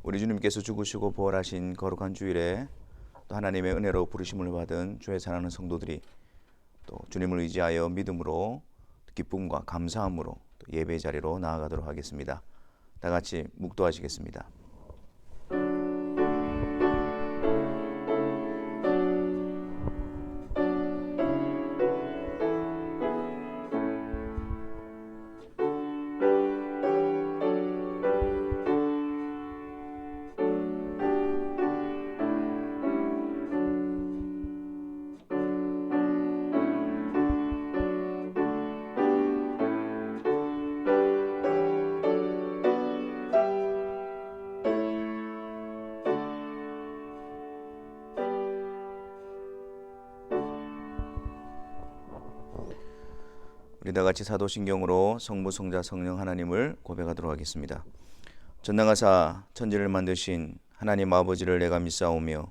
우리 주님께서 죽으시고 부활하신 거룩한 주일에 또 하나님의 은혜로 부르심을 받은 주의 사랑하는 성도들이 또 주님을 의지하여 믿음으로 기쁨과 감사함으로 또 예배 자리로 나아가도록 하겠습니다. 다 같이 묵도하시겠습니다. 우리 다 같이 사도신경으로 성부, 성자, 성령 하나님을 고백하도록 하겠습니다. 전능하사 천지를 만드신 하나님 아버지를 내가 믿사오며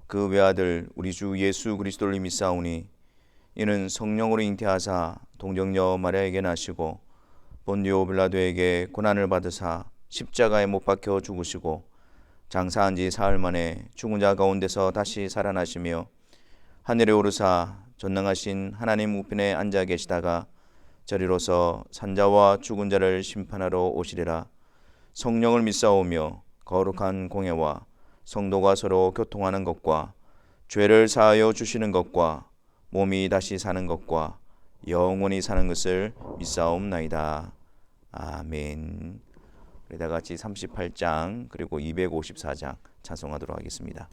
그 외아들 우리 주 예수 그리스도를 믿사오니 이는 성령으로 잉태하사 동정녀 마리아에게 나시고 본디오 빌라도에게 고난을 받으사 십자가에 못 박혀 죽으시고 장사한 지 사흘 만에 죽은 자 가운데서 다시 살아나시며 하늘에 오르사 전능하신 하나님 우편에 앉아 계시다가 저리로서 산자와 죽은 자를 심판하러 오시리라. 성령을 믿사오며 거룩한 공예와 성도가 서로 교통하는 것과 죄를 사하여 주시는 것과 몸이 다시 사는 것과 영원히 사는 것을 믿사옵나이다. 아멘. 우리 다 같이 38장 그리고 254장 찬송하도록 하겠습니다.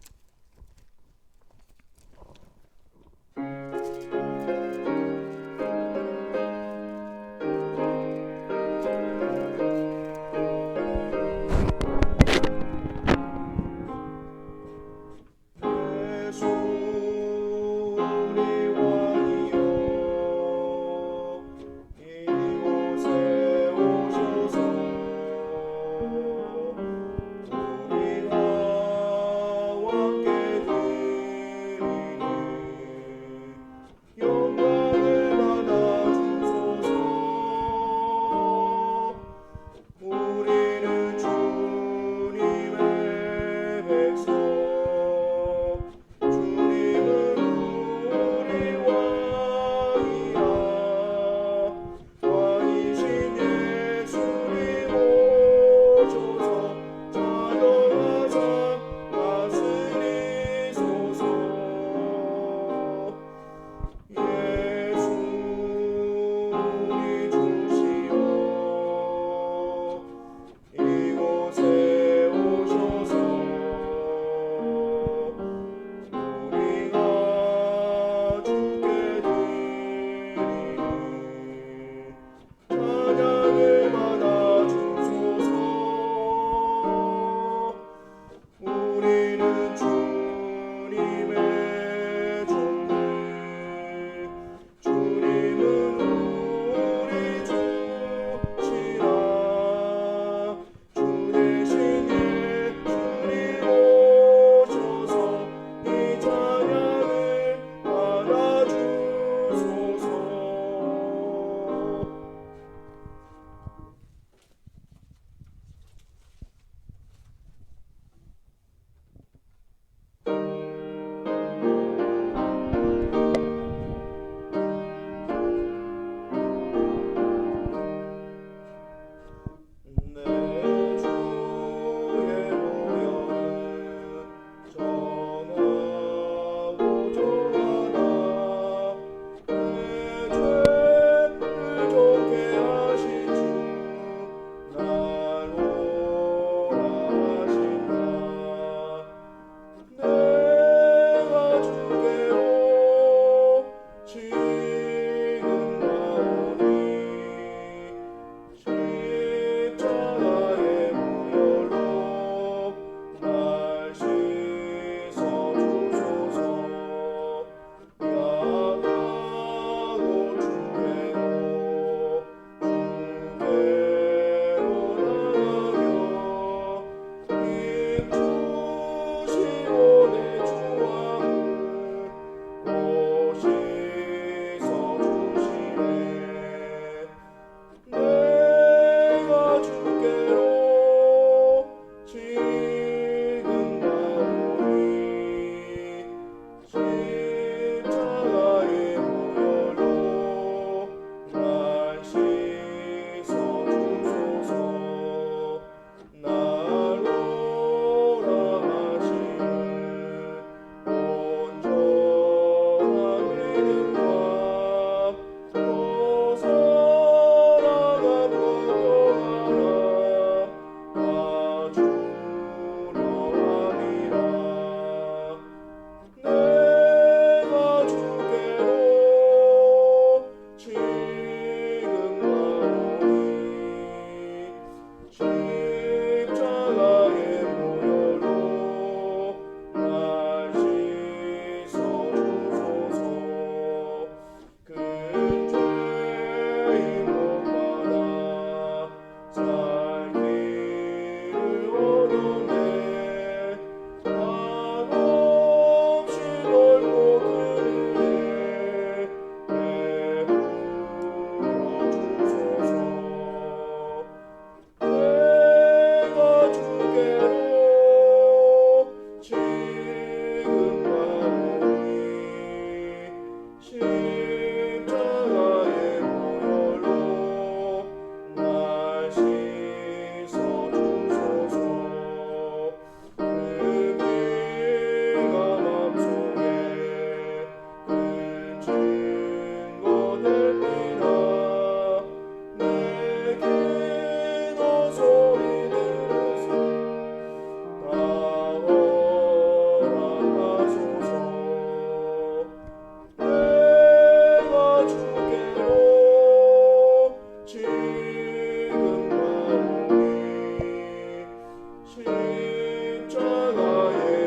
십자가의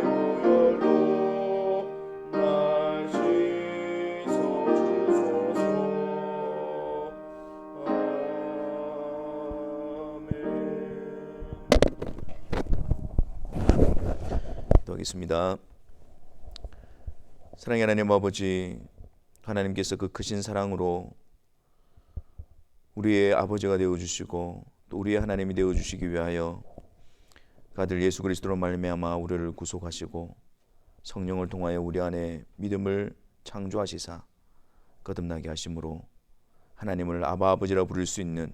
보혈로 날 씻어주소서. 기도하겠습니다. 사랑의 하나님 아버지, 하나님께서 그 크신 사랑으로 우리의 아버지가 되어주시고 또 우리의 하나님이 되어주시기 위하여 그 아들 예수 그리스도로 말미암아 우리를 구속하시고 성령을 통하여 우리 안에 믿음을 창조하시사 거듭나게 하심으로 하나님을 아바 아버지라 부를 수 있는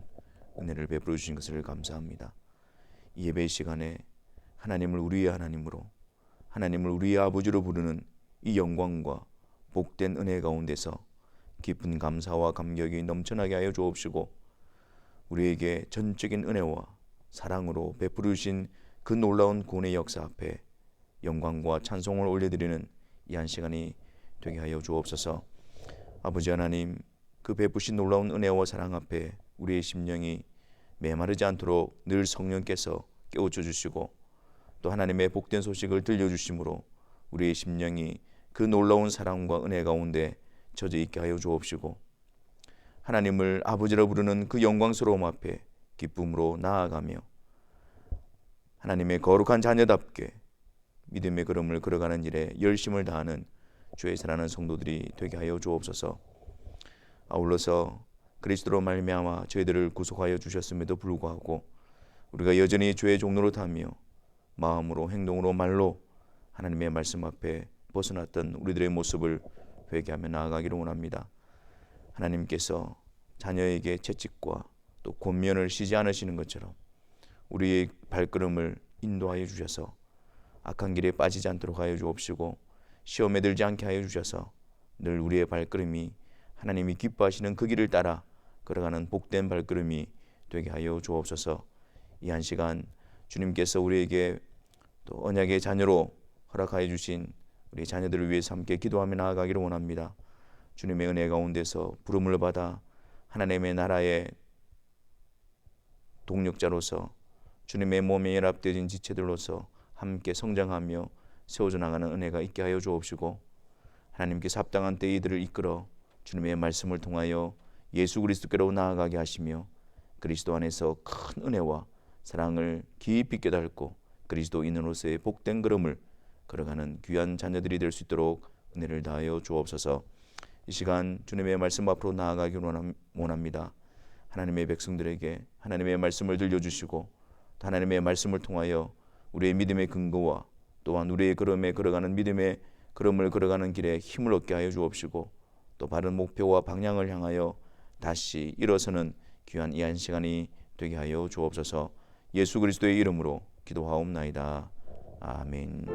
은혜를 베풀어 주신 것을 감사합니다. 이 예배 시간에 하나님을 우리의 하나님으로, 하나님을 우리의 아버지로 부르는 이 영광과 복된 은혜 가운데서 깊은 감사와 감격이 넘쳐나게 하여 주옵시고 우리에게 전적인 은혜와 사랑으로 베풀어 주신 그 놀라운 구원의 역사 앞에 영광과 찬송을 올려드리는 이 한 시간이 되게 하여 주옵소서. 아버지 하나님, 그 베푸신 놀라운 은혜와 사랑 앞에 우리의 심령이 메마르지 않도록 늘 성령께서 깨우쳐 주시고 또 하나님의 복된 소식을 들려주심으로 우리의 심령이 그 놀라운 사랑과 은혜 가운데 젖어 있게 하여 주옵시고 하나님을 아버지라 부르는 그 영광스러움 앞에 기쁨으로 나아가며 하나님의 거룩한 자녀답게 믿음의 걸음을 걸어가는 일에 열심을 다하는 주의 사랑하는 성도들이 되게 하여 주옵소서. 아울러서 그리스도로 말미암아 저희들을 구속하여 주셨음에도 불구하고 우리가 여전히 죄의 종로로 타며 마음으로 행동으로 말로 하나님의 말씀 앞에 벗어났던 우리들의 모습을 회개하며 나아가기를 원합니다. 하나님께서 자녀에게 채찍과 또 권면을 쉬지 않으시는 것처럼 우리의 발걸음을 인도하여 주셔서 악한 길에 빠지지 않도록 하여 주옵시고 시험에 들지 않게 하여 주셔서 늘 우리의 발걸음이 하나님이 기뻐하시는 그 길을 따라 걸어가는 복된 발걸음이 되게 하여 주옵소서. 이 한 시간 주님께서 우리에게 또 언약의 자녀로 허락하여 주신 우리 자녀들을 위해서 함께 기도하며 나아가기를 원합니다. 주님의 은혜 가운데서 부름을 받아 하나님의 나라의 동력자로서 주님의 몸에 연합되어진 지체들로서 함께 성장하며 세워져 나가는 은혜가 있게 하여 주옵시고 하나님께서 합당한 때에 이들을 이끌어 주님의 말씀을 통하여 예수 그리스도께로 나아가게 하시며 그리스도 안에서 큰 은혜와 사랑을 깊이 깨닫고 그리스도인으로서의 복된 걸음을 걸어가는 귀한 자녀들이 될 수 있도록 은혜를 다하여 주옵소서. 이 시간 주님의 말씀 앞으로 나아가기를 원합니다. 하나님의 백성들에게 하나님의 말씀을 들려주시고 하나님의 말씀을 통하여 우리의 믿음의 근거와 또한 우리의 걸음에 걸어가는 믿음의 걸음을 걸어가는 길에 힘을 얻게 하여 주옵시고 또 바른 목표와 방향을 향하여 다시 일어서는 귀한 이 한 시간이 되게 하여 주옵소서. 예수 그리스도의 이름으로 기도하옵나이다. 아멘.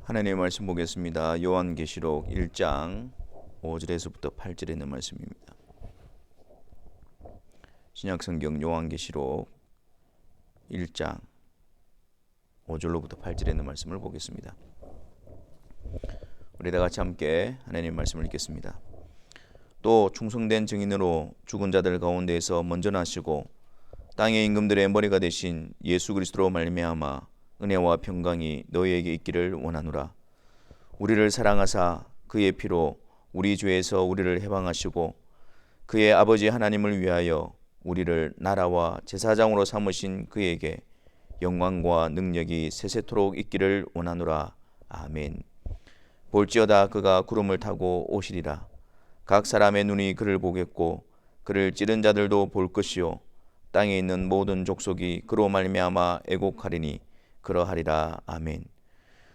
하나님의 말씀 보겠습니다. 요한계시록 1장 5절에서부터 8절에 있는 말씀입니다. 신약성경 요한계시록 1장 5절로부터 8절에 있는 말씀을 보겠습니다. 우리 다 같이 함께 하나님의 말씀을 읽겠습니다. 또 충성된 증인으로 죽은 자들 가운데에서 먼저 나시고 땅의 임금들의 머리가 되신 예수 그리스도로 말미암아 은혜와 평강이 너희에게 있기를 원하노라. 우리를 사랑하사 그의 피로 우리 죄에서 우리를 해방하시고 그의 아버지 하나님을 위하여 우리를 나라와 제사장으로 삼으신 그에게 영광과 능력이 세세토록 있기를 원하노라. 아멘. 볼지어다 그가 구름을 타고 오시리라. 각 사람의 눈이 그를 보겠고 그를 찌른 자들도 볼 것이요 땅에 있는 모든 족속이 그로 말미암아 애곡하리니 그러하리라. 아멘.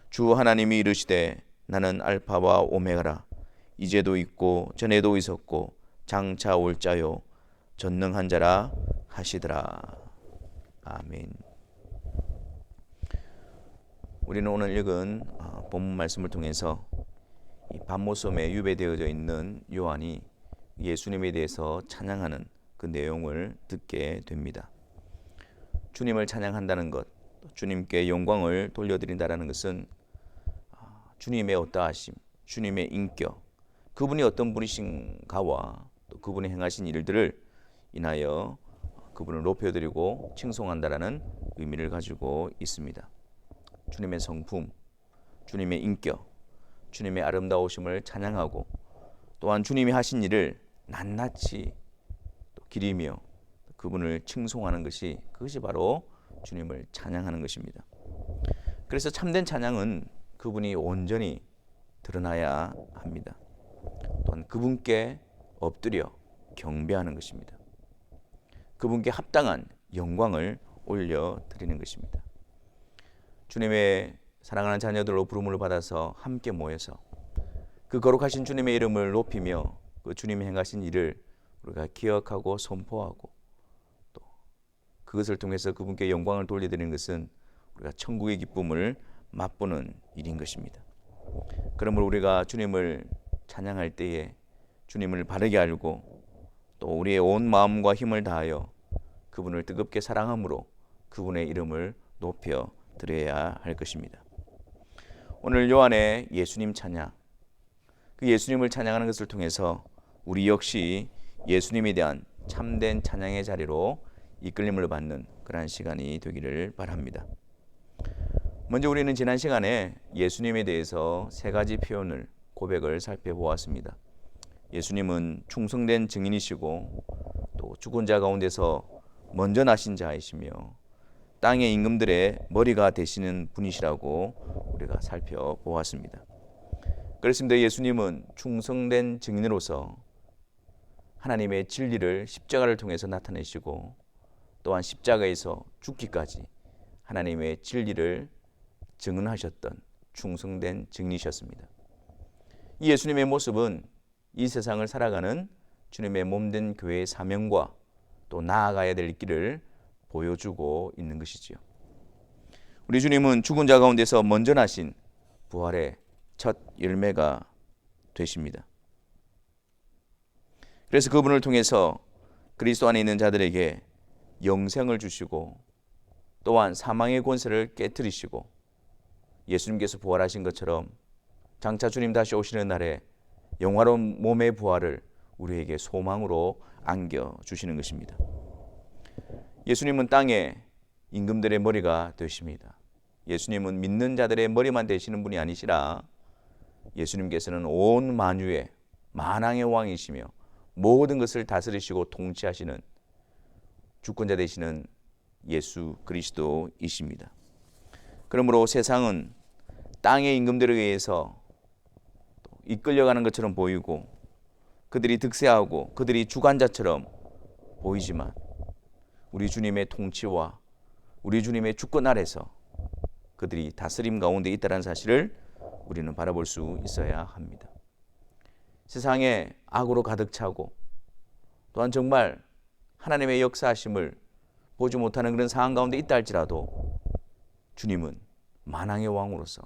주 하나님이 이르시되 나는 알파와 오메가라. 이제도 있고 전에도 있었고 장차 올 자요 전능한 자라 하시더라. 아멘. 우리는 오늘 읽은 본문 말씀을 통해서 이 밤모섬에 유배되어져 있는 요한이 예수님에 대해서 찬양하는 그 내용을 듣게 됩니다. 주님을 찬양한다는 것, 주님께 영광을 돌려드린다는 것은 주님의 어떠하심, 주님의 인격, 그분이 어떤 분이신가와 또 그분이 행하신 일들을 인하여 그분을 높여드리고 칭송한다라는 의미를 가지고 있습니다. 주님의 성품, 주님의 인격, 주님의 아름다우심을 찬양하고 또한 주님이 하신 일을 낱낱이 기리며 그분을 칭송하는 것이, 그것이 바로 주님을 찬양하는 것입니다. 그래서 참된 찬양은 그분이 온전히 드러나야 합니다. 또한 그분께 엎드려 경배하는 것입니다. 그분께 합당한 영광을 올려드리는 것입니다. 주님의 사랑하는 자녀들로 부름을 받아서 함께 모여서 그 거룩하신 주님의 이름을 높이며 그 주님이 행하신 일을 우리가 기억하고 선포하고 또 그것을 통해서 그분께 영광을 돌려드리는 것은 우리가 천국의 기쁨을 맛보는 일인 것입니다. 그러므로 우리가 주님을 찬양할 때에 주님을 바르게 알고 또 우리의 온 마음과 힘을 다하여 그분을 뜨겁게 사랑함으로 그분의 이름을 높여 드려야 할 것입니다. 오늘 요한의 예수님 찬양, 그 예수님을 찬양하는 것을 통해서 우리 역시 예수님에 대한 참된 찬양의 자리로 이끌림을 받는 그러한 시간이 되기를 바랍니다. 먼저 우리는 지난 시간에 예수님에 대해서 세 가지 표현을, 고백을 살펴보았습니다. 예수님은 충성된 증인이시고 또 죽은 자 가운데서 먼저 나신 자이시며 땅의 임금들의 머리가 되시는 분이시라고 우리가 살펴보았습니다. 그렇습니다. 예수님은 충성된 증인으로서 하나님의 진리를 십자가를 통해서 나타내시고 또한 십자가에서 죽기까지 하나님의 진리를 증언하셨던 충성된 증인이셨습니다. 이 예수님의 모습은 이 세상을 살아가는 주님의 몸된 교회의 사명과 또 나아가야 될 길을 보여주고 있는 것이지요. 우리 주님은 죽은 자 가운데서 먼저 나신 부활의 첫 열매가 되십니다. 그래서 그분을 통해서 그리스도 안에 있는 자들에게 영생을 주시고 또한 사망의 권세를 깨뜨리시고 예수님께서 부활하신 것처럼 장차 주님 다시 오시는 날에 영화로운 몸의 부활을 우리에게 소망으로 안겨주시는 것입니다. 예수님은 땅에 임금들의 머리가 되십니다. 예수님은 믿는 자들의 머리만 되시는 분이 아니시라 예수님께서는 온 만유의 만왕의 왕이시며 모든 것을 다스리시고 통치하시는 주권자 되시는 예수 그리스도이십니다. 그러므로 세상은 땅의 임금들에 의해서 이끌려가는 것처럼 보이고 그들이 득세하고 그들이 주관자처럼 보이지만 우리 주님의 통치와 우리 주님의 주권 아래서 그들이 다스림 가운데 있다는 사실을 우리는 바라볼 수 있어야 합니다. 세상에 악으로 가득 차고 또한 정말 하나님의 역사하심을 보지 못하는 그런 상황 가운데 있다 할지라도 주님은 만왕의 왕으로서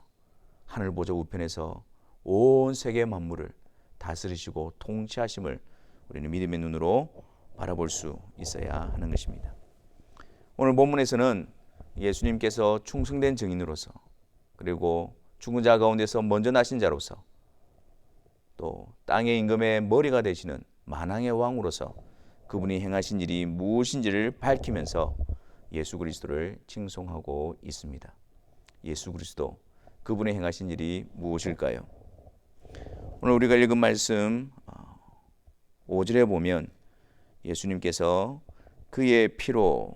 하늘 보좌 우편에서 온 세계 만물을 다스리시고 통치하심을 우리는 믿음의 눈으로 바라볼 수 있어야 하는 것입니다. 오늘 본문에서는 예수님께서 충성된 증인으로서 그리고 죽은 자 가운데서 먼저 나신 자로서 또 땅의 임금의 머리가 되시는 만왕의 왕으로서 그분이 행하신 일이 무엇인지를 밝히면서 예수 그리스도를 칭송하고 있습니다. 예수 그리스도, 그분이 행하신 일이 무엇일까요? 오늘 우리가 읽은 말씀 5절에 보면 예수님께서 그의 피로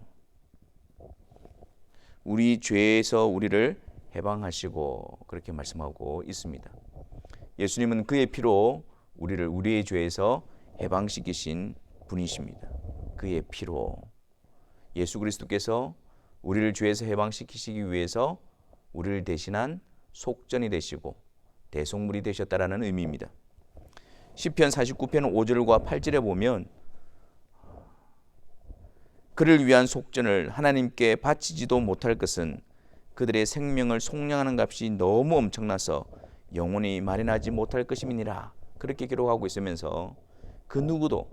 우리 죄에서 우리를 해방하시고 그렇게 말씀하고 있습니다. 예수님은 그의 피로 우리를 우리의 죄에서 해방시키신 분이십니다. 그의 피로 예수 그리스도께서 우리를 죄에서 해방시키시기 위해서 우리를 대신한 속전이 되시고 대속물이 되셨다라는 의미입니다. 시편 49편 5절과 8절에 보면 그를 위한 속전을 하나님께 바치지도 못할 것은 그들의 생명을 속량하는 값이 너무 엄청나서 영원히 말인하지 못할 것임이니라. 그렇게 기록하고 있으면서 그 누구도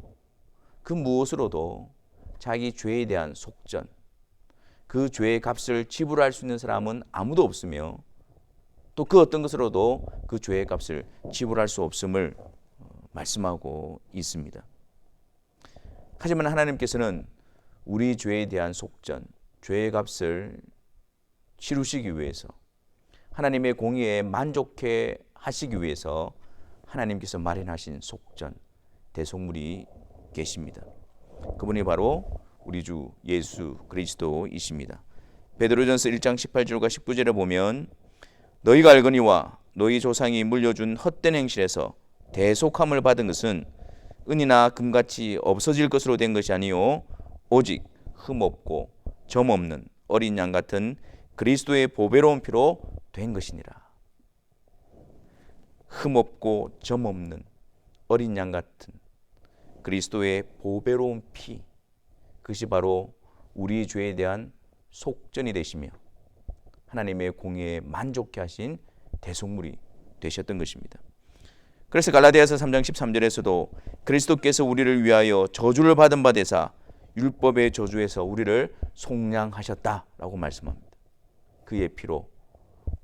그 무엇으로도 자기 죄에 대한 속전, 그 죄의 값을 지불할 수 있는 사람은 아무도 없으며 또 그 어떤 것으로도 그 죄의 값을 지불할 수 없음을 말씀하고 있습니다. 하지만 하나님께서는 우리 죄에 대한 속전, 죄의 값을 치르시기 위해서 하나님의 공의에 만족해 하시기 위해서 하나님께서 마련하신 속전, 대속물이 계십니다. 그분이 바로 우리 주 예수 그리스도이십니다. 베드로전서 1장 18절과 19절에 보면 너희가 알거니와 너희 조상이 물려준 헛된 행실에서 대속함을 받은 것은 은이나 금같이 없어질 것으로 된 것이 아니요 오직 흠없고 점없는 어린 양 같은 그리스도의 보배로운 피로 된 것이니라. 흠없고 점없는 어린 양 같은 그리스도의 보배로운 피, 그것이 바로 우리 죄에 대한 속전이 되시며 하나님의 공의에 만족해 하신 대속물이 되셨던 것입니다. 그래서 갈라디아서 3장 13절에서도 그리스도께서 우리를 위하여 저주를 받은 바 되사 율법의 저주에서 우리를 속량하셨다라고 말씀합니다. 그의 피로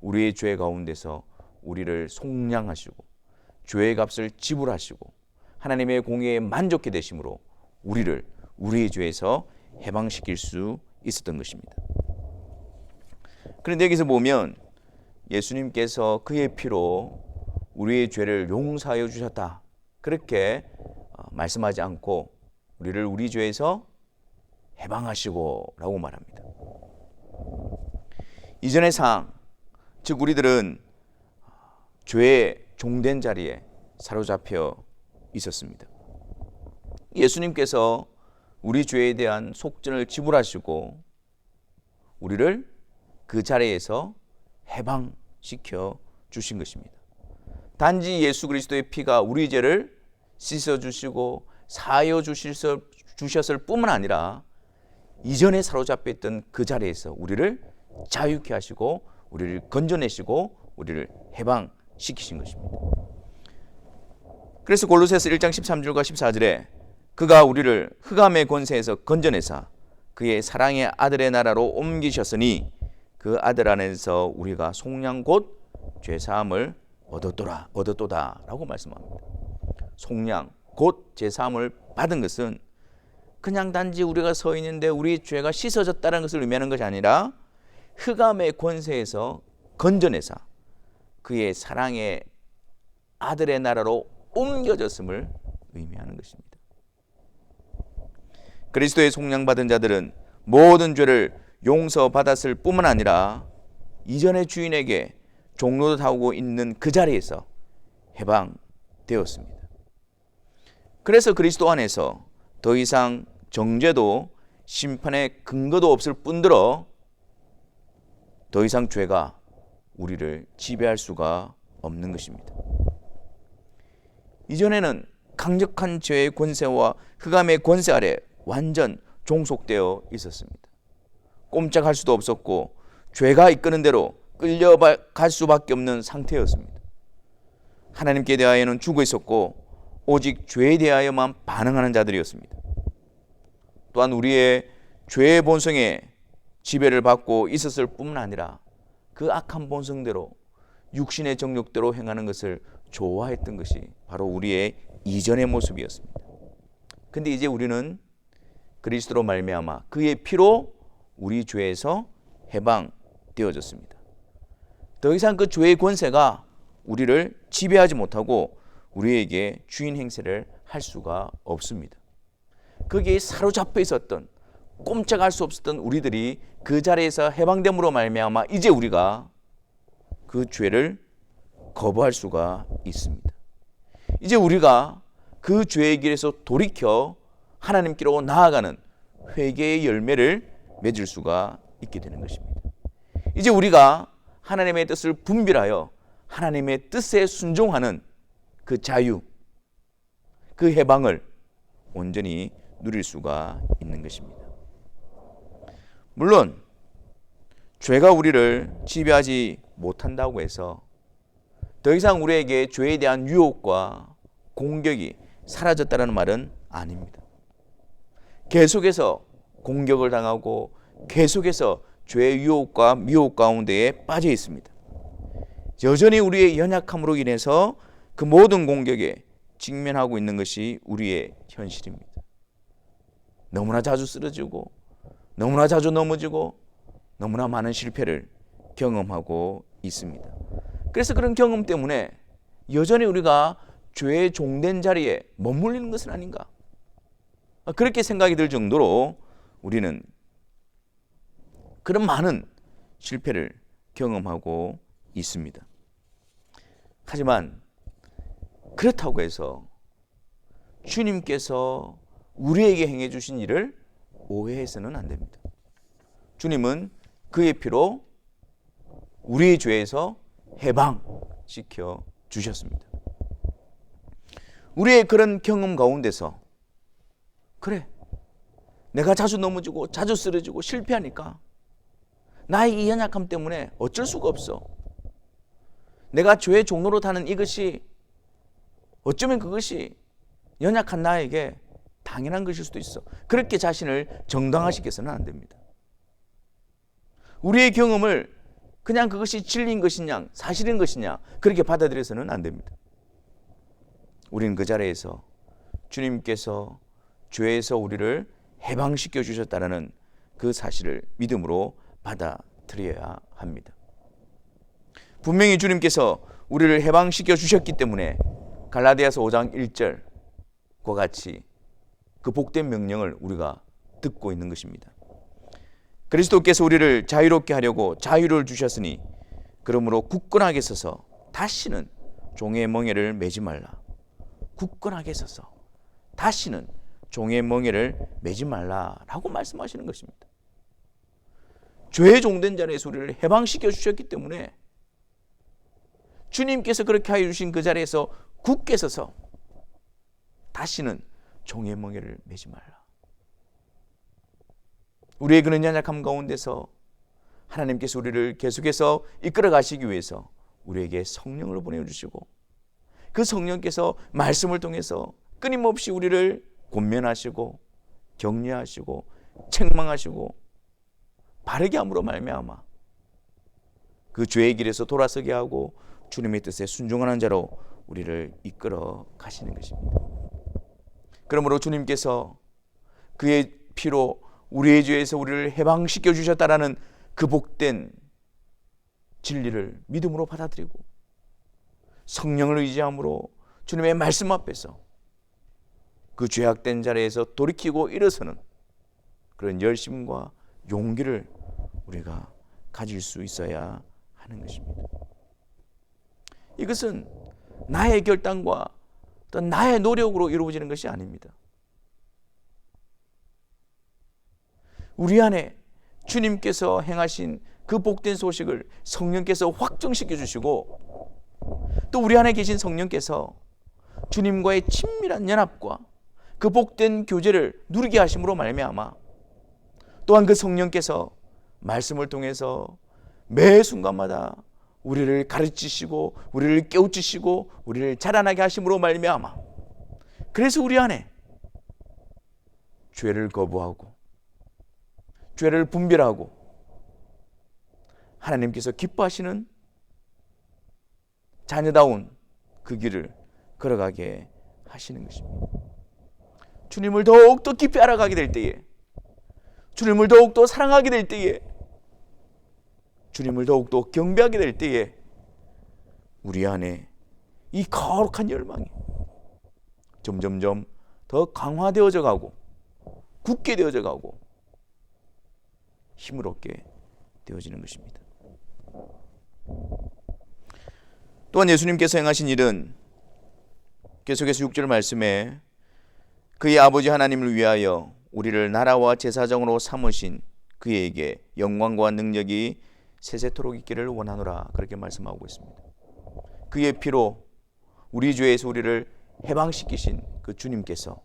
우리의 죄 가운데서 우리를 속량하시고 죄의 값을 지불하시고 하나님의 공의에 만족해 되심으로 우리를 우리의 죄에서 해방시킬 수 있었던 것입니다. 그런데 여기서 보면 예수님께서 그의 피로 우리의 죄를 용서하여 주셨다, 그렇게 말씀하지 않고 우리를 우리 죄에서 해방하시고 라고 말합니다. 이전의 상, 즉 우리들은 죄의 종된 자리에 사로잡혀 있었습니다. 예수님께서 우리 죄에 대한 속전을 지불하시고 우리를 그 자리에서 해방시켜 주신 것입니다. 단지 예수 그리스도의 피가 우리 죄를 씻어주시고 사하여 주셨을 뿐만 아니라 이전에 사로잡혀 있던 그 자리에서 우리를 자유케 하시고 우리를 건져내시고 우리를 해방시키신 것입니다. 그래서 골로새서 1장 13절과 14절에 그가 우리를 흑암의 권세에서 건져내사 그의 사랑의 아들의 나라로 옮기셨으니 그 아들 안에서 우리가 속량 곧 죄사함을 얻었도다 라고 말씀합니다. 속량 곧 죄사함을 받은 것은 그냥 단지 우리가 서 있는데 우리 죄가 씻어졌다는 것을 의미하는 것이 아니라 흑암의 권세에서 건져내사 그의 사랑의 아들의 나라로 옮겨졌음을 의미하는 것입니다. 그리스도의 속량받은 자들은 모든 죄를 용서받았을 뿐만 아니라 이전의 주인에게 종노릇하고 있는 그 자리에서 해방되었습니다. 그래서 그리스도 안에서 더 이상 정죄도 심판의 근거도 없을 뿐더러 더 이상 죄가 우리를 지배할 수가 없는 것입니다. 이전에는 강력한 죄의 권세와 흑암의 권세 아래 완전 종속되어 있었습니다. 꼼짝할 수도 없었고 죄가 이끄는 대로 끌려갈 수밖에 없는 상태였습니다. 하나님께 대하여는 죽어 있었고 오직 죄에 대하여만 반응하는 자들이었습니다. 또한 우리의 죄의 본성에 지배를 받고 있었을 뿐만 아니라 그 악한 본성대로 육신의 정욕대로 행하는 것을 좋아했던 것이 바로 우리의 이전의 모습이었습니다. 근데 이제 우리는 그리스도로 말미암아 그의 피로 우리 죄에서 해방되어졌습니다. 더 이상 그 죄의 권세가 우리를 지배하지 못하고 우리에게 주인 행세를 할 수가 없습니다. 거기에 사로잡혀 있었던 꼼짝할 수 없었던 우리들이 그 자리에서 해방됨으로 말미암아 이제 우리가 그 죄를 거부할 수가 있습니다. 이제 우리가 그 죄의 길에서 돌이켜 하나님께로 나아가는 회개의 열매를 맺을 수가 있게 되는 것입니다. 이제 우리가 하나님의 뜻을 분별하여 하나님의 뜻에 순종하는 그 자유, 그 해방을 온전히 누릴 수가 있는 것입니다. 물론 죄가 우리를 지배하지 못한다고 해서 더 이상 우리에게 죄에 대한 유혹과 공격이 사라졌다는 말은 아닙니다. 계속해서 공격을 당하고 계속해서 죄의 유혹과 미혹 가운데에 빠져 있습니다. 여전히 우리의 연약함으로 인해서 그 모든 공격에 직면하고 있는 것이 우리의 현실입니다. 너무나 자주 쓰러지고 너무나 자주 넘어지고 너무나 많은 실패를 경험하고 있습니다. 그래서 그런 경험 때문에 여전히 우리가 죄의 종된 자리에 머물리는 것은 아닌가, 그렇게 생각이 들 정도로 우리는 그런 많은 실패를 경험하고 있습니다. 하지만 그렇다고 해서 주님께서 우리에게 행해 주신 일을 오해해서는 안 됩니다. 주님은 그의 피로 우리의 죄에서 해방시켜 주셨습니다. 우리의 그런 경험 가운데서 그래, 내가 자주 넘어지고 자주 쓰러지고 실패하니까 나의 이 연약함 때문에 어쩔 수가 없어. 내가 죄의 종로로 타는 이것이 어쩌면 그것이 연약한 나에게 당연한 것일 수도 있어. 그렇게 자신을 정당화시켜서는 안 됩니다. 우리의 경험을 그냥 그것이 진리인 것이냐 사실인 것이냐 그렇게 받아들여서는 안 됩니다. 우리는 그 자리에서 주님께서 죄에서 우리를 해방시켜 주셨다는 그 사실을 믿음으로 받아들여야 합니다. 분명히 주님께서 우리를 해방시켜 주셨기 때문에 갈라디아서 5장 1절과 같이 그 복된 명령을 우리가 듣고 있는 것입니다. 그리스도께서 우리를 자유롭게 하려고 자유를 주셨으니 그러므로 굳건하게 서서 다시는 종의 멍에를 매지 말라. 굳건하게 서서 다시는 종의 멍에를 매지 말라라고 말씀하시는 것입니다. 죄의 종된 자리에서 우리를 해방시켜 주셨기 때문에 주님께서 그렇게 하여 주신 그 자리에서 굳게 서서 다시는 종의 멍에를 매지 말라. 우리의 그런 연약함 가운데서 하나님께서 우리를 계속해서 이끌어 가시기 위해서 우리에게 성령을 보내주시고 그 성령께서 말씀을 통해서 끊임없이 우리를 권면하시고 격려하시고 책망하시고 바르게 함으로 말미암아 그 죄의 길에서 돌아서게 하고 주님의 뜻에 순종하는 자로 우리를 이끌어 가시는 것입니다. 그러므로 주님께서 그의 피로 우리의 죄에서 우리를 해방시켜 주셨다라는 그 복된 진리를 믿음으로 받아들이고 성령을 의지함으로 주님의 말씀 앞에서 그 죄악된 자리에서 돌이키고 일어서는 그런 열심과 용기를 우리가 가질 수 있어야 하는 것입니다. 이것은 나의 결단과 어떤 나의 노력으로 이루어지는 것이 아닙니다. 우리 안에 주님께서 행하신 그 복된 소식을 성령께서 확정시켜 주시고 또 우리 안에 계신 성령께서 주님과의 친밀한 연합과 그 복된 교제를 누리게 하심으로 말미암아 또한 그 성령께서 말씀을 통해서 매 순간마다 우리를 가르치시고 우리를 깨우치시고 우리를 자라나게 하심으로 말미암아 그래서 우리 안에 죄를 거부하고 죄를 분별하고 하나님께서 기뻐하시는 자녀다운 그 길을 걸어가게 하시는 것입니다. 주님을 더욱더 깊이 알아가게 될 때에 주님을 더욱더 사랑하게 될 때에 주님을 더욱더 경배하게 될 때에 우리 안에 이 거룩한 열망이 점점점 더 강화되어져 가고 굳게 되어져 가고 힘을 얻게 되어지는 것입니다. 또한 예수님께서 행하신 일은 계속해서 6절 말씀에 그의 아버지 하나님을 위하여 우리를 나라와 제사장으로 삼으신 그에게 영광과 능력이 세세토록 있기를 원하노라 그렇게 말씀하고 있습니다. 그의 피로 우리 죄에서 우리를 해방시키신 그 주님께서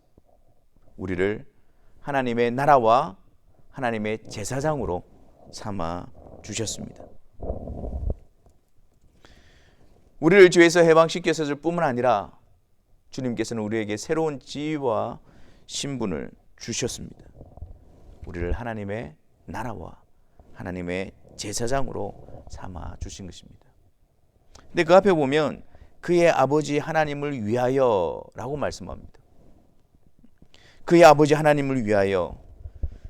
우리를 하나님의 나라와 하나님의 제사장으로 삼아 주셨습니다. 우리를 죄에서 해방시켰을 뿐만 아니라 주님께서는 우리에게 새로운 지위와 신분을 주셨습니다. 우리를 하나님의 나라와 하나님의 제사장으로 삼아 주신 것입니다. 근데 그 앞에 보면 그의 아버지 하나님을 위하여라고 말씀합니다. 그의 아버지 하나님을 위하여,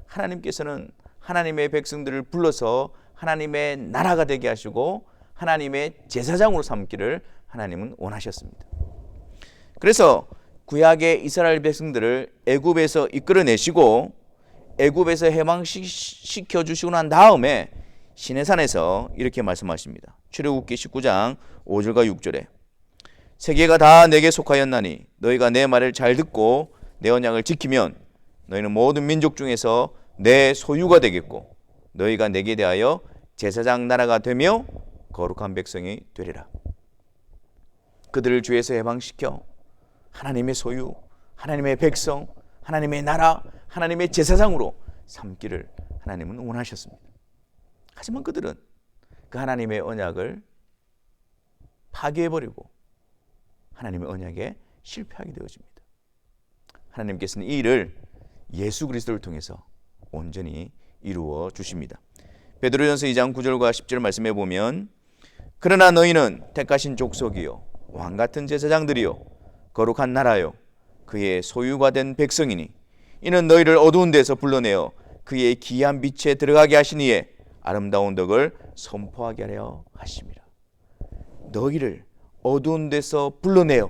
하나님께서는 하나님의 백성들을 불러서 하나님의 나라가 되게 하시고 하나님의 제사장으로 삼기를 하나님은 원하셨습니다. 그래서 구약의 이스라엘 백성들을 애굽에서 이끌어내시고 애굽에서 해방시켜 주시고 난 다음에 시내산에서 이렇게 말씀하십니다. 출애굽기 19장 5절과 6절에 세계가 다 내게 속하였나니 너희가 내 말을 잘 듣고 내 언약을 지키면 너희는 모든 민족 중에서 내 소유가 되겠고 너희가 내게 대하여 제사장 나라가 되며 거룩한 백성이 되리라. 그들을 죄에서 해방시켜 하나님의 소유, 하나님의 백성, 하나님의 나라, 하나님의 제사장으로 삼기를 하나님은 원하셨습니다. 하지만 그들은 그 하나님의 언약을 파괴해버리고 하나님의 언약에 실패하게 되어집니다. 하나님께서는 이 일을 예수 그리스도를 통해서 온전히 이루어 주십니다. 베드로전서 2장 9절과 10절 말씀해 보면 그러나 너희는 택하신 족속이요 왕같은 제사장들이요 거룩한 나라요 그의 소유가 된 백성이니 이는 너희를 어두운 데서 불러내어 그의 기이한 빛에 들어가게 하시니에 아름다운 덕을 선포하게 하려 하심이라. 너희를 어두운 데서 불러내어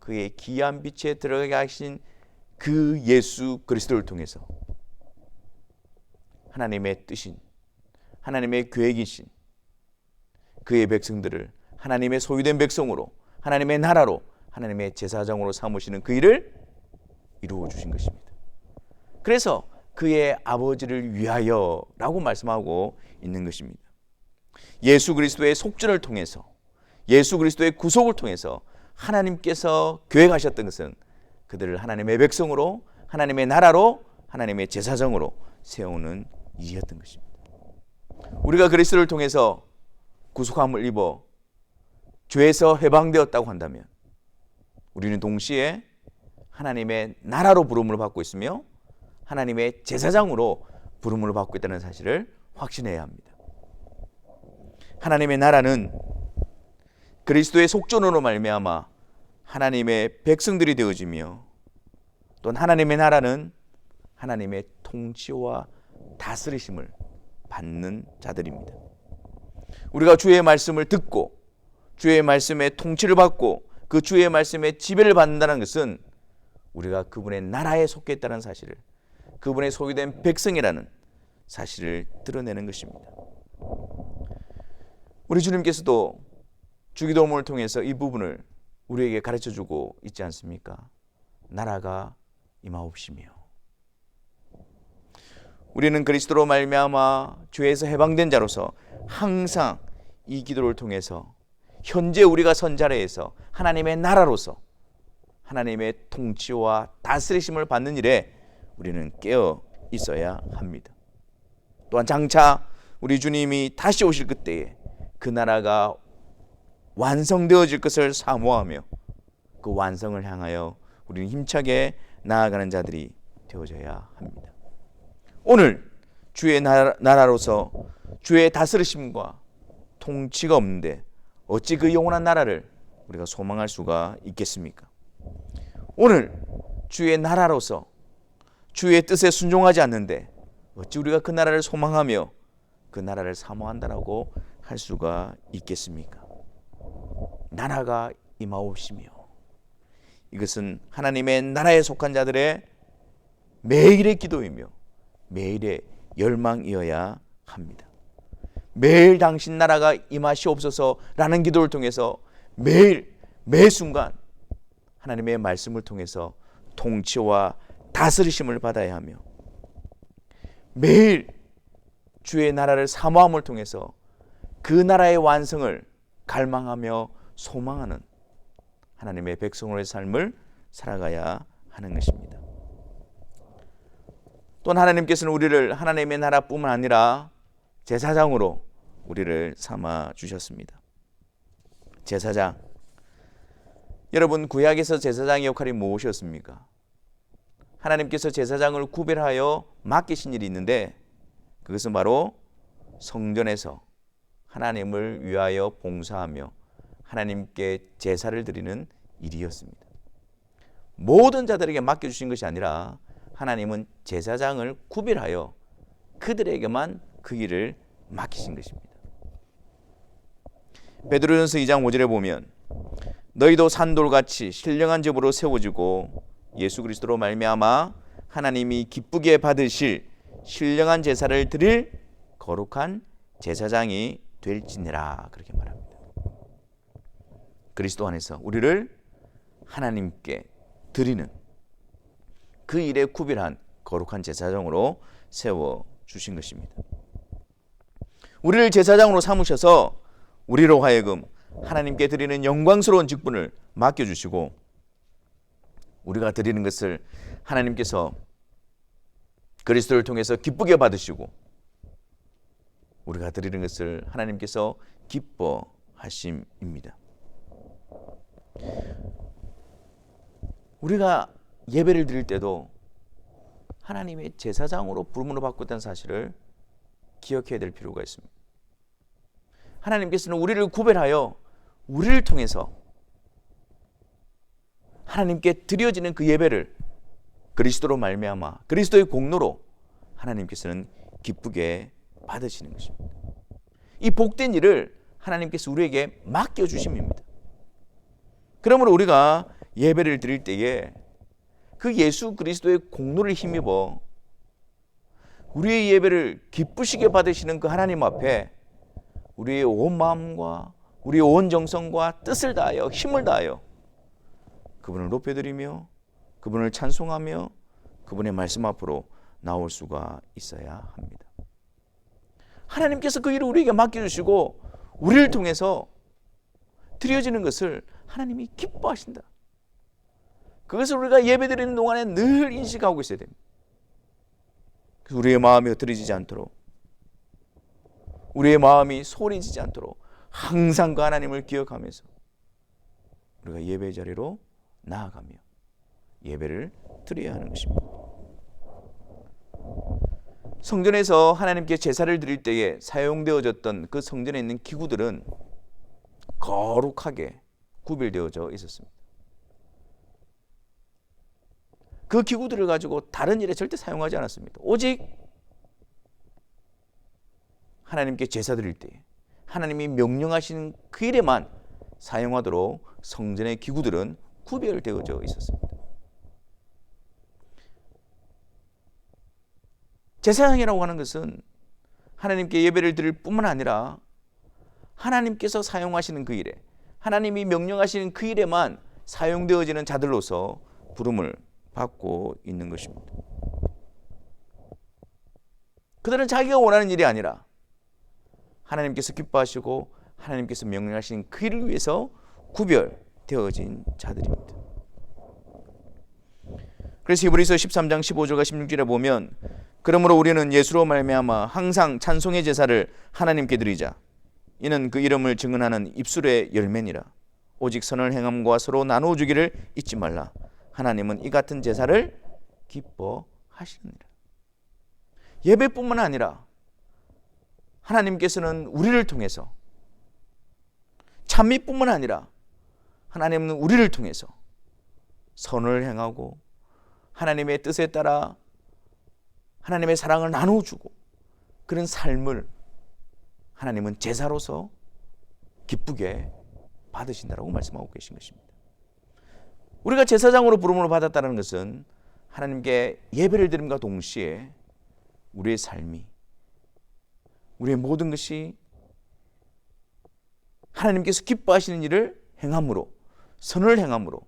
그의 기이한 빛에 들어가게 하신 그 예수 그리스도를 통해서 하나님의 뜻인, 하나님의 계획이신 그의 백성들을 하나님의 소유된 백성으로, 하나님의 나라로, 하나님의 제사장으로 삼으시는 그 일을 이루어 주신 것입니다. 그래서 그의 아버지를 위하여라고 말씀하고 있는 것입니다. 예수 그리스도의 속죄를 통해서, 예수 그리스도의 구속을 통해서 하나님께서 계획하셨던 것은 그들을 하나님의 백성으로, 하나님의 나라로, 하나님의 제사장으로 세우는 일이었던 것입니다. 우리가 그리스도를 통해서 구속함을 입어 죄에서 해방되었다고 한다면 우리는 동시에 하나님의 나라로 부름을 받고 있으며 하나님의 제사장으로 부름을 받고 있다는 사실을 확신해야 합니다. 하나님의 나라는 그리스도의 속전으로 말미암아 하나님의 백성들이 되어지며 또 하나님의 나라는 하나님의 통치와 다스리심을 받는 자들입니다. 우리가 주의 말씀을 듣고 주의 말씀의 통치를 받고 그 주의 말씀의 지배를 받는다는 것은 우리가 그분의 나라에 속해 있다는 사실을, 그분의 소유된 백성이라는 사실을 드러내는 것입니다. 우리 주님께서도 주기도문을 통해서 이 부분을 우리에게 가르쳐주고 있지 않습니까? 나라가 임하옵시며. 우리는 그리스도로 말미암아 죄에서 해방된 자로서 항상 이 기도를 통해서 현재 우리가 선 자리에서 하나님의 나라로서 하나님의 통치와 다스리심을 받는 일에 우리는 깨어 있어야 합니다. 또한 장차 우리 주님이 다시 오실 그때에 그 나라가 완성되어질 것을 사모하며 그 완성을 향하여 우리는 힘차게 나아가는 자들이 되어져야 합니다. 오늘 주의 나라로서 주의 다스리심과 통치가 없는데 어찌 그 영원한 나라를 우리가 소망할 수가 있겠습니까? 오늘 주의 나라로서 주의 뜻에 순종하지 않는데 어찌 우리가 그 나라를 소망하며 그 나라를 사모한다라고 할 수가 있겠습니까? 나라가 임하옵시며, 이것은 하나님의 나라에 속한 자들의 매일의 기도이며 매일의 열망이어야 합니다. 매일 당신 나라가 임하시옵소서라는 기도를 통해서 매일 매 순간 하나님의 말씀을 통해서 통치와 다스리심을 받아야 하며 매일 주의 나라를 사모함을 통해서 그 나라의 완성을 갈망하며 소망하는 하나님의 백성으로의 삶을 살아가야 하는 것입니다. 또한 하나님께서는 우리를 하나님의 나라뿐만 아니라 제사장으로 우리를 삼아 주셨습니다. 제사장. 여러분, 구약에서 제사장의 역할이 무엇이었습니까? 하나님께서 제사장을 구별하여 맡기신 일이 있는데 그것은 바로 성전에서 하나님을 위하여 봉사하며 하나님께 제사를 드리는 일이었습니다. 모든 자들에게 맡겨주신 것이 아니라 하나님은 제사장을 구별하여 그들에게만 그 일을 맡기신 것입니다. 베드로전서 2장 5절에 보면 너희도 산돌같이 신령한 집으로 세워지고 예수 그리스도로 말미암아 하나님이 기쁘게 받으실 신령한 제사를 드릴 거룩한 제사장이 될지니라 그렇게 말합니다. 그리스도 안에서 우리를 하나님께 드리는 그 일에 구별한 거룩한 제사장으로 세워주신 것입니다. 우리를 제사장으로 삼으셔서 우리로 하여금 하나님께 드리는 영광스러운 직분을 맡겨주시고 우리가 드리는 것을 하나님께서 그리스도를 통해서 기쁘게 받으시고 우리가 드리는 것을 하나님께서 기뻐하심입니다. 우리가 예배를 드릴 때도 하나님의 제사장으로 부름을 받고 있다는 사실을 기억해야 될 필요가 있습니다. 하나님께서는 우리를 구별하여 우리를 통해서 하나님께 드려지는 그 예배를 그리스도로 말미암아 그리스도의 공로로 하나님께서는 기쁘게 받으시는 것입니다. 이 복된 일을 하나님께서 우리에게 맡겨주심입니다. 그러므로 우리가 예배를 드릴 때에 그 예수 그리스도의 공로를 힘입어 우리의 예배를 기쁘시게 받으시는 그 하나님 앞에 우리의 온 마음과 우리의 온 정성과 뜻을 다하여 힘을 다하여 그분을 높여드리며 그분을 찬송하며 그분의 말씀 앞으로 나올 수가 있어야 합니다. 하나님께서 그 일을 우리에게 맡겨주시고 우리를 통해서 드려지는 것을 하나님이 기뻐하신다. 그것을 우리가 예배드리는 동안에 늘 인식하고 있어야 됩니다. 그래서 우리의 마음이 흩어지지 않도록 우리의 마음이 소리지지 않도록 항상 그 하나님을 기억하면서 우리가 예배 자리로 나아가며 예배를 드려야 하는 것입니다. 성전에서 하나님께 제사를 드릴 때에 사용되어졌던 그 성전에 있는 기구들은 거룩하게 구별되어져 있었습니다. 그 기구들을 가지고 다른 일에 절대 사용하지 않았습니다. 오직 하나님께 제사 드릴 때 하나님이 명령하신 그 일에만 사용하도록 성전의 기구들은 구별되어져 있었습니다. 제사장이라고 하는 것은 하나님께 예배를 드릴 뿐만 아니라 하나님께서 사용하시는 그 일에 하나님이 명령하시는 그 일에만 사용되어지는 자들로서 부름을 받고 있는 것입니다. 그들은 자기가 원하는 일이 아니라 하나님께서 기뻐하시고 하나님께서 명령하신 그 일을 위해서 구별되어진 자들입니다. 그래서 히브리서 13장 15절과 16절에 보면 그러므로 우리는 예수로 말미암아 항상 찬송의 제사를 하나님께 드리자. 이는 그 이름을 증언하는 입술의 열매니라. 오직 선을 행함과 서로 나누어 주기를 잊지 말라. 하나님은 이 같은 제사를 기뻐하시느니라. 예배뿐만 아니라 하나님께서는 우리를 통해서 찬미뿐만 아니라 하나님은 우리를 통해서 선을 행하고 하나님의 뜻에 따라 하나님의 사랑을 나눠주고 그런 삶을 하나님은 제사로서 기쁘게 받으신다라고 말씀하고 계신 것입니다. 우리가 제사장으로 부름을 받았다는 것은 하나님께 예배를 드림과 동시에 우리의 삶이 우리의 모든 것이 하나님께서 기뻐하시는 일을 행함으로 선을 행함으로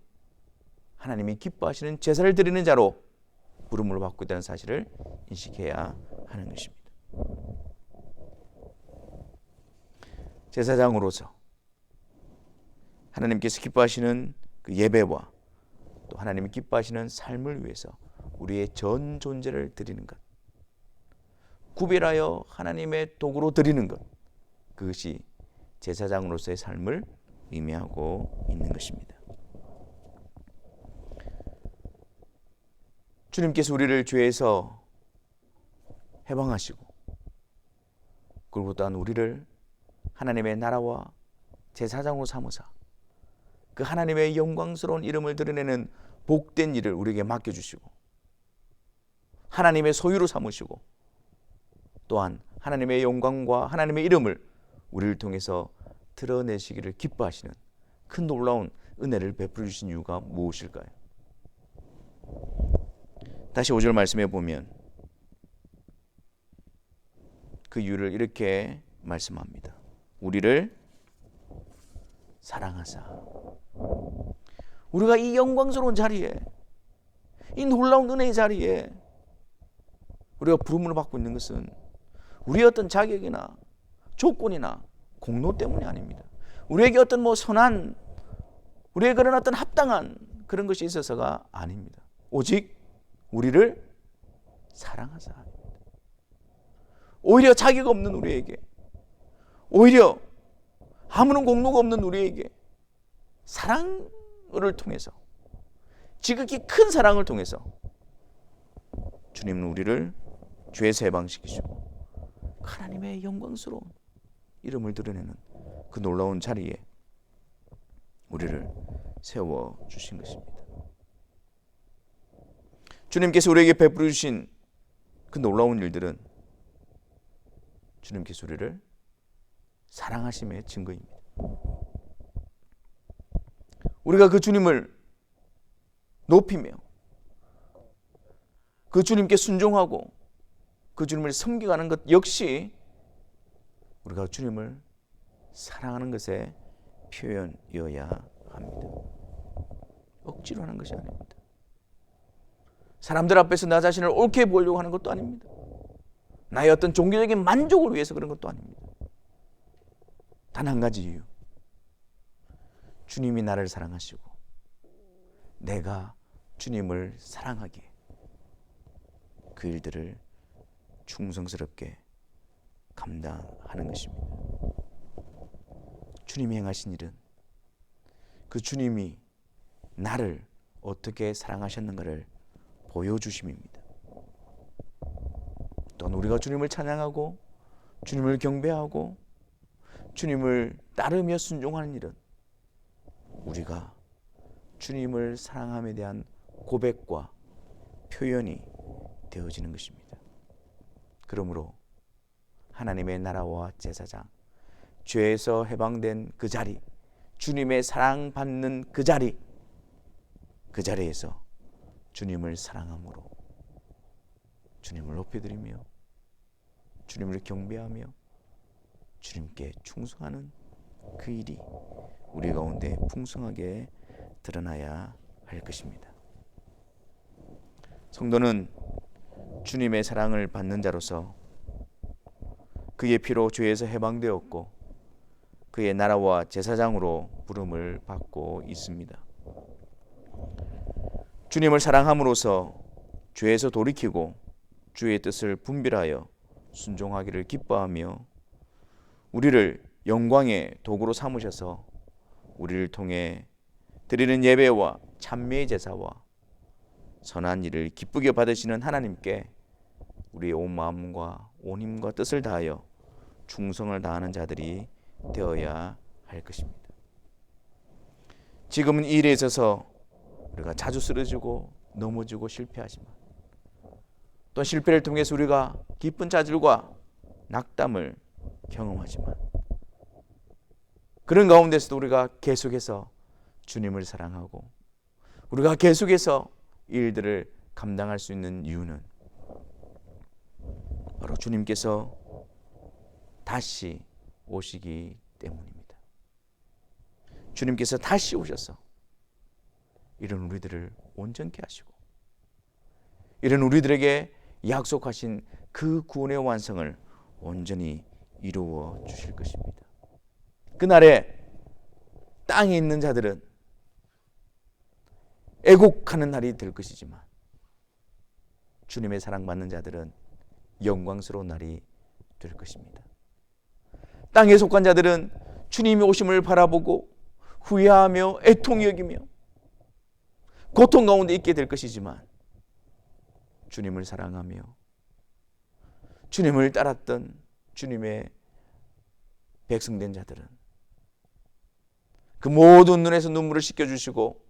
하나님이 기뻐하시는 제사를 드리는 자로 부름을 받고 있다는 사실을 인식해야 하는 것입니다. 제사장으로서 하나님께서 기뻐하시는 그 예배와 또 하나님이 기뻐하시는 삶을 위해서 우리의 전 존재를 드리는 것, 구별하여 하나님의 도구로 드리는 것, 그것이 제사장으로서의 삶을 의미하고 있는 것입니다. 주님께서 우리를 죄에서 해방하시고, 그리고 또한 우리를 하나님의 나라와 제사장으로 삼으사 그 하나님의 영광스러운 이름을 드러내는 복된 일을 우리에게 맡겨주시고, 하나님의 소유로 삼으시고, 또한 하나님의 영광과 하나님의 이름을 우리를 통해서 드러내시기를 기뻐하시는 큰 놀라운 은혜를 베풀어 주신 이유가 무엇일까요? 다시 5절 말씀해 보면 그 이유를 이렇게 말씀합니다. 우리를 사랑하사. 우리가 이 영광스러운 자리에, 이 놀라운 은혜의 자리에 우리가 부름을 받고 있는 것은 우리의 어떤 자격이나 조건이나 공로 때문이 아닙니다. 우리에게 어떤 선한, 우리의 그런 어떤 합당한 그런 것이 있어서가 아닙니다. 오직 우리를 사랑하사. 오히려 자격 없는 우리에게, 오히려 아무런 공로가 없는 우리에게 사랑을 통해서, 지극히 큰 사랑을 통해서 주님은 우리를 죄에서 해방시키시고 하나님의 영광스러운 이름을 드러내는 그 놀라운 자리에 우리를 세워주신 것입니다. 주님께서 우리에게 베풀어 주신 그 놀라운 일들은 주님께서 우리를 사랑하심의 증거입니다. 우리가 그 주님을 높이며 그 주님께 순종하고 그 주님을 섬겨가는 것 역시 우리가 주님을 사랑하는 것의 표현이어야 합니다. 억지로 하는 것이 아닙니다. 사람들 앞에서 나 자신을 옳게 보이려고 하는 것도 아닙니다. 나의 어떤 종교적인 만족을 위해서 그런 것도 아닙니다. 단 한 가지 이유. 주님이 나를 사랑하시고 내가 주님을 사랑하기에 그 일들을 충성스럽게 감당하는 것입니다. 주님이 행하신 일은 그 주님이 나를 어떻게 사랑하셨는가를 보여주심입니다. 또한 우리가 주님을 찬양하고 주님을 경배하고 주님을 따르며 순종하는 일은 우리가 주님을 사랑함에 대한 고백과 표현이 되어지는 것입니다. 그러므로 하나님의 나라와 제사장, 죄에서 해방된 그 자리, 주님의 사랑받는 그 자리, 그 자리에서 주님을 사랑함으로 주님을 높여드리며 주님을 경배하며 주님께 충성하는 그 일이 우리 가운데 풍성하게 드러나야 할 것입니다. 성도는 주님의 사랑을 받는 자로서 그의 피로 죄에서 해방되었고 그의 나라와 제사장으로 부름을 받고 있습니다. 주님을 사랑함으로써 죄에서 돌이키고 주의 뜻을 분별하여 순종하기를 기뻐하며 우리를 영광의 도구로 삼으셔서 우리를 통해 드리는 예배와 찬미의 제사와 선한 일을 기쁘게 받으시는 하나님께 우리의 온 마음과 온 힘과 뜻을 다하여 충성을 다하는 자들이 되어야 할 것입니다. 지금은 이 일에 있어서 우리가 자주 쓰러지고 넘어지고 실패하지만 또 실패를 통해서 우리가 기쁜 좌절과 낙담을 경험하지만 그런 가운데서도 우리가 계속해서 주님을 사랑하고 우리가 계속해서 이 일들을 감당할 수 있는 이유는 바로 주님께서 다시 오시기 때문입니다. 주님께서 다시 오셔서 이런 우리들을 온전케 하시고 이런 우리들에게 약속하신 그 구원의 완성을 온전히 이루어 주실 것입니다. 그날에 땅에 있는 자들은 애곡하는 날이 될 것이지만 주님의 사랑받는 자들은 영광스러운 날이 될 것입니다. 땅에 속한 자들은 주님이 오심을 바라보고 후회하며 애통히 여기며 고통 가운데 있게 될 것이지만, 주님을 사랑하며 주님을 따랐던 주님의 백성된 자들은 그 모든 눈에서 눈물을 씻겨주시고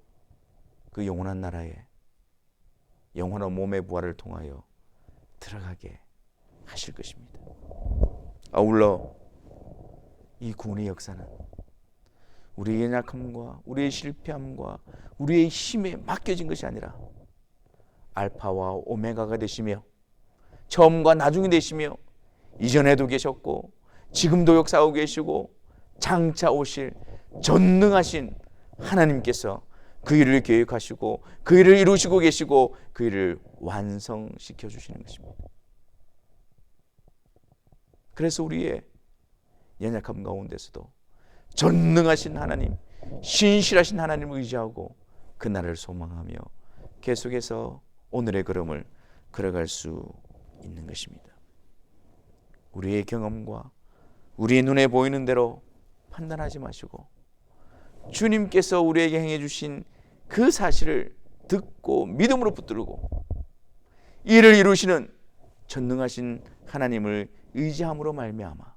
그 영원한 나라에 영원한 몸의 부활을 통하여 들어가게 하실 것입니다. 아울러 이 구원의 역사는 우리의 연약함과 우리의 실패함과 우리의 힘에 맡겨진 것이 아니라 알파와 오메가가 되시며 처음과 나중이 되시며 이전에도 계셨고 지금도 역사하고 계시고 장차 오실 전능하신 하나님께서 그 일을 계획하시고 그 일을 이루시고 계시고 그 일을 완성시켜 주시는 것입니다. 그래서 우리의 연약함 가운데서도 전능하신 하나님, 신실하신 하나님을 의지하고 그 나라를 소망하며 계속해서 오늘의 걸음을 걸어갈 수 있는 것입니다. 우리의 경험과 우리의 눈에 보이는 대로 판단하지 마시고 주님께서 우리에게 행해 주신 그 사실을 듣고 믿음으로 붙들고 이를 이루시는 전능하신 하나님을 의지함으로 말미암아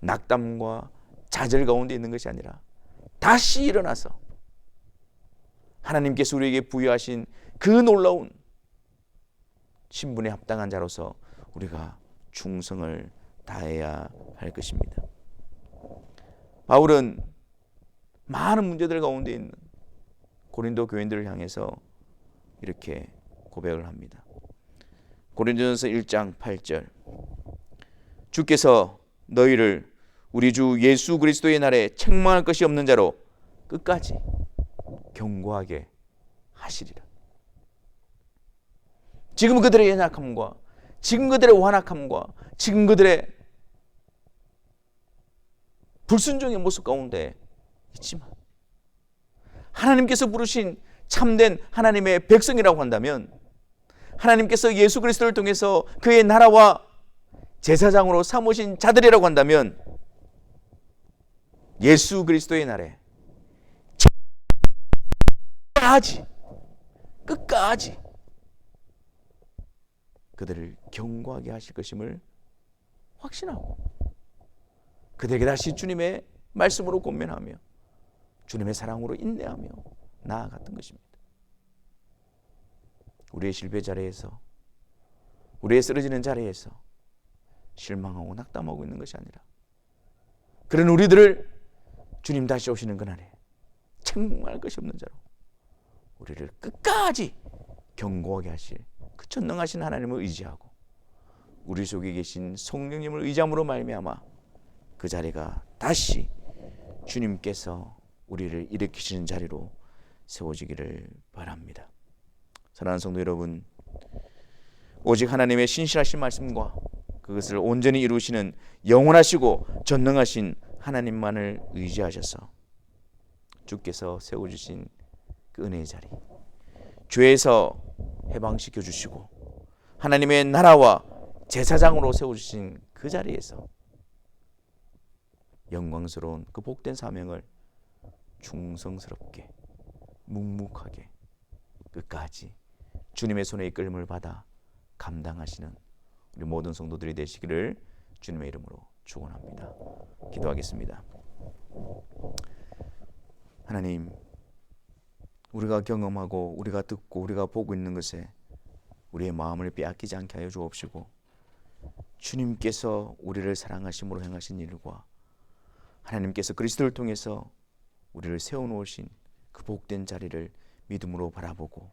낙담과 좌절 가운데 있는 것이 아니라 다시 일어나서 하나님께서 우리에게 부여하신 그 놀라운 신분에 합당한 자로서 우리가 충성을 다해야 할 것입니다. 바울은 많은 문제들 가운데 있는 고린도 교인들을 향해서 이렇게 고백을 합니다. 고린도전서 1장 8절, 주께서 너희를 우리 주 예수 그리스도의 날에 책망할 것이 없는 자로 끝까지 경고하게 하시리라. 지금 그들의 연약함과 지금 그들의 완악함과 지금 그들의 불순종의 모습 가운데 있지만 하나님께서 부르신 참된 하나님의 백성이라고 한다면, 하나님께서 예수 그리스도를 통해서 그의 나라와 제사장으로 삼으신 자들이라고 한다면 예수 그리스도의 날에 끝까지 그들을 경고하게 하실 것임을 확신하고 그들에게 다시 주님의 말씀으로 권면하며 주님의 사랑으로 인내하며 나아갔던 것입니다. 우리의 실패 자리에서, 우리의 쓰러지는 자리에서 실망하고 낙담하고 있는 것이 아니라 그런 우리들을 주님 다시 오시는 그날에 책망할 것이 없는 자로 우리를 끝까지 경고하게 하실 그 전능하신 하나님을 의지하고 우리 속에 계신 성령님을 의지함으로 말미암아 그 자리가 다시 주님께서 우리를 일으키시는 자리로 세워지기를 바랍니다. 사랑하는 성도 여러분, 오직 하나님의 신실하신 말씀과 그것을 온전히 이루시는 영원하시고 전능하신 하나님만을 의지하셔서 주께서 세워주신 그 은혜의 자리, 죄에서 해방시켜 주시고 하나님의 나라와 제사장으로 세워주신 그 자리에서 영광스러운 그 복된 사명을 충성스럽게 묵묵하게 끝까지 주님의 손에 이끌림을 받아 감당하시는 우리 모든 성도들이 되시기를 주님의 이름으로 축원합니다. 기도하겠습니다. 하나님, 우리가 경험하고 우리가 듣고 우리가 보고 있는 것에 우리의 마음을 빼앗기지 않게 하여 주옵시고, 주님께서 우리를 사랑하심으로 행하신 일과 하나님께서 그리스도를 통해서 우리를 세워놓으신 그 복된 자리를 믿음으로 바라보고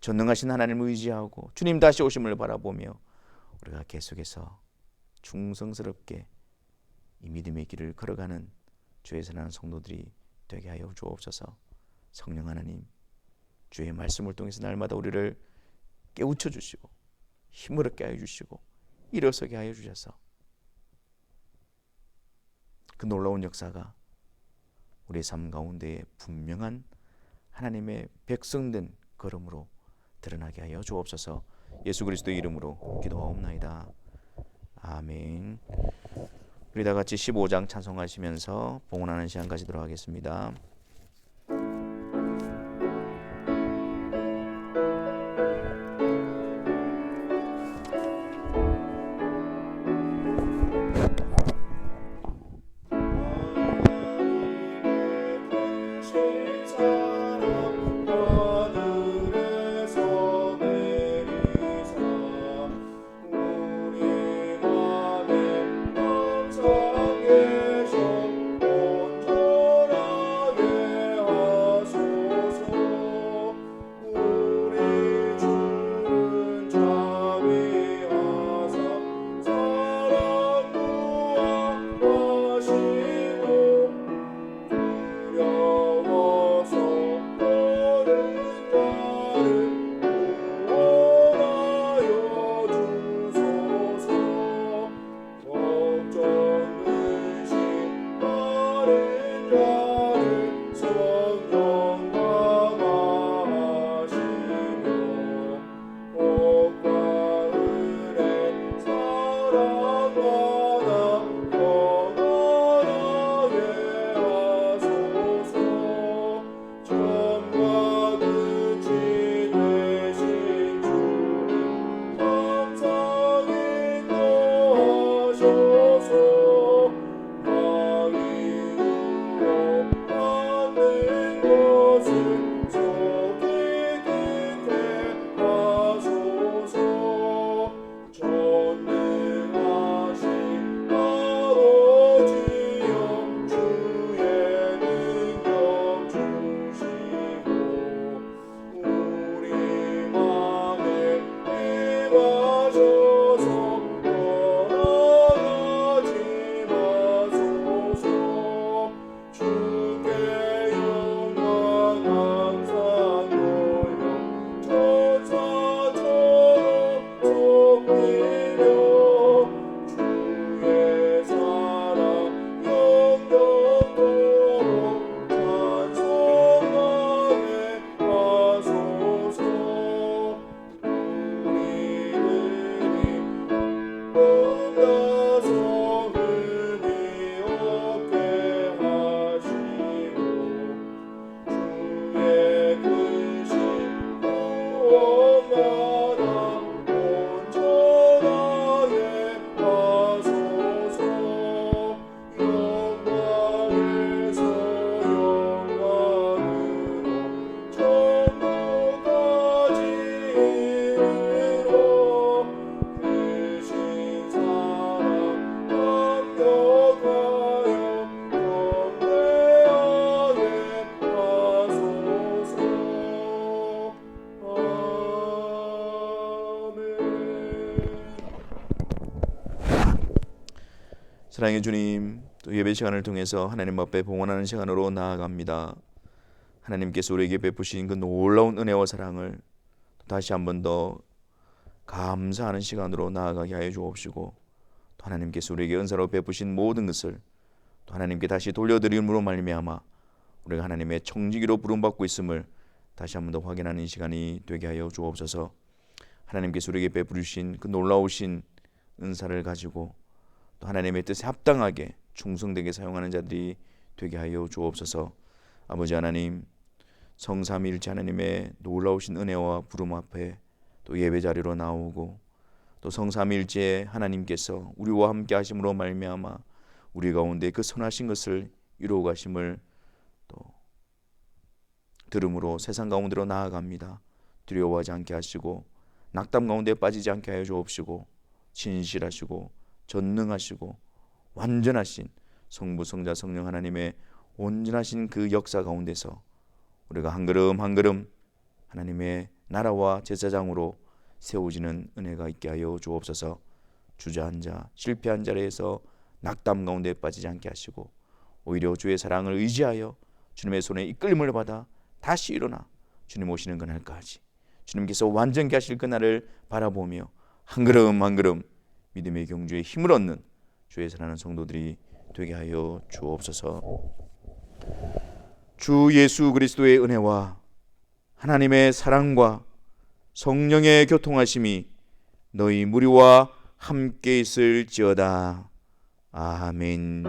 전능하신 하나님을 의지하고 주님 다시 오심을 바라보며 우리가 계속해서 충성스럽게 이 믿음의 길을 걸어가는 주의 사랑하는 성도들이 되게 하여 주옵소서. 성령 하나님, 주의 말씀을 통해서 날마다 우리를 깨우쳐 주시고 힘을 얻게 하여 주시고 일어서게 하여 주셔서 그 놀라운 역사가 우리의 삶 가운데에 분명한 하나님의 백성된 걸음으로 드러나게 하여 주옵소서. 예수 그리스도의 이름으로 기도하옵나이다. 아멘. 우리 다 같이 15장 찬송하시면서 봉헌하는 시간 가지도록 하겠습니다. 사랑의 주님, 또 예배 시간을 통해서 하나님 앞에 봉헌하는 시간으로 나아갑니다. 하나님께서 우리에게 베푸신 그 놀라운 은혜와 사랑을 다시 한 번 더 감사하는 시간으로 나아가게 하여 주옵시고, 또 하나님께서 우리에게 은사로 베푸신 모든 것을 또 하나님께 다시 돌려드림으로 말미암아 우리가 하나님의 청지기로 부름받고 있음을 다시 한 번 더 확인하는 시간이 되게 하여 주옵소서. 하나님께서 우리에게 베푸신 그 놀라우신 은사를 가지고 또 하나님의 뜻에 합당하게 충성되게 사용하는 자들이 되게 하여 주옵소서. 아버지 하나님, 성삼위일체 하나님의 놀라우신 은혜와 부름 앞에 또 예배 자리로 나오고, 또 성삼위일체 하나님께서 우리와 함께 하심으로 말미암아 우리 가운데 그 선하신 것을 이루어 가심을 또 들음으로 세상 가운데로 나아갑니다. 두려워하지 않게 하시고 낙담 가운데 빠지지 않게 하여 주옵시고, 진실하시고 전능하시고 완전하신 성부 성자 성령 하나님의 온전하신 그 역사 가운데서 우리가 한 걸음 한 걸음 하나님의 나라와 제사장으로 세워지는 은혜가 있게 하여 주옵소서. 주저한 자, 실패한 자리에서 낙담 가운데 빠지지 않게 하시고, 오히려 주의 사랑을 의지하여 주님의 손에 이끌림을 받아 다시 일어나 주님 오시는 그날까지 주님께서 완전케 하실 그날을 바라보며 한 걸음 한 걸음 믿음의 경주에 힘을 얻는 주의 사랑하는 성도들이 되게 하여 주옵소서. 주 예수 그리스도의 은혜와 하나님의 사랑과 성령의 교통하심이 너희 무리와 함께 있을지어다. 아멘.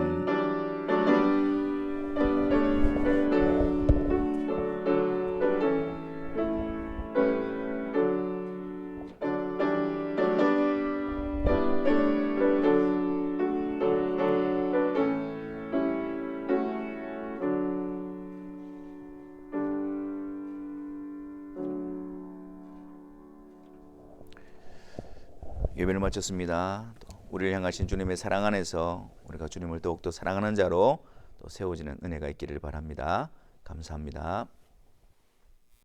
예배를 마쳤습니다. 또 우리를 향하신 주님의 사랑 안에서 우리가 주님을 더욱더 사랑하는 자로 또 세워지는 은혜가 있기를 바랍니다. 감사합니다.